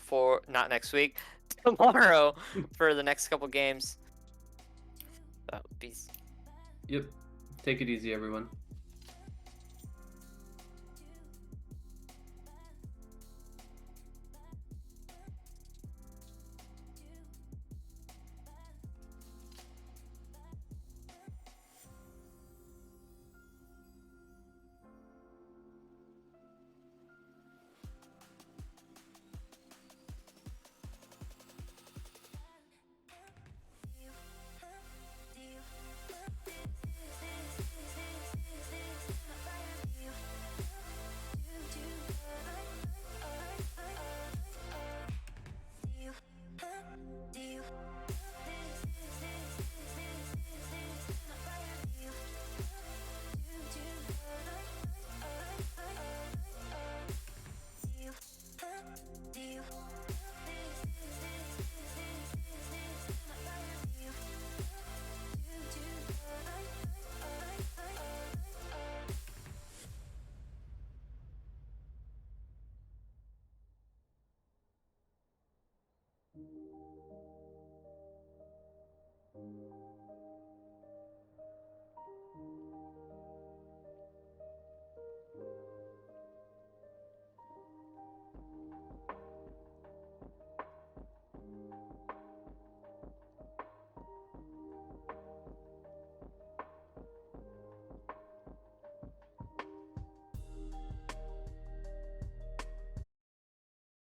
not next week, tomorrow for the next couple games. Peace. Yep. Take it easy, everyone.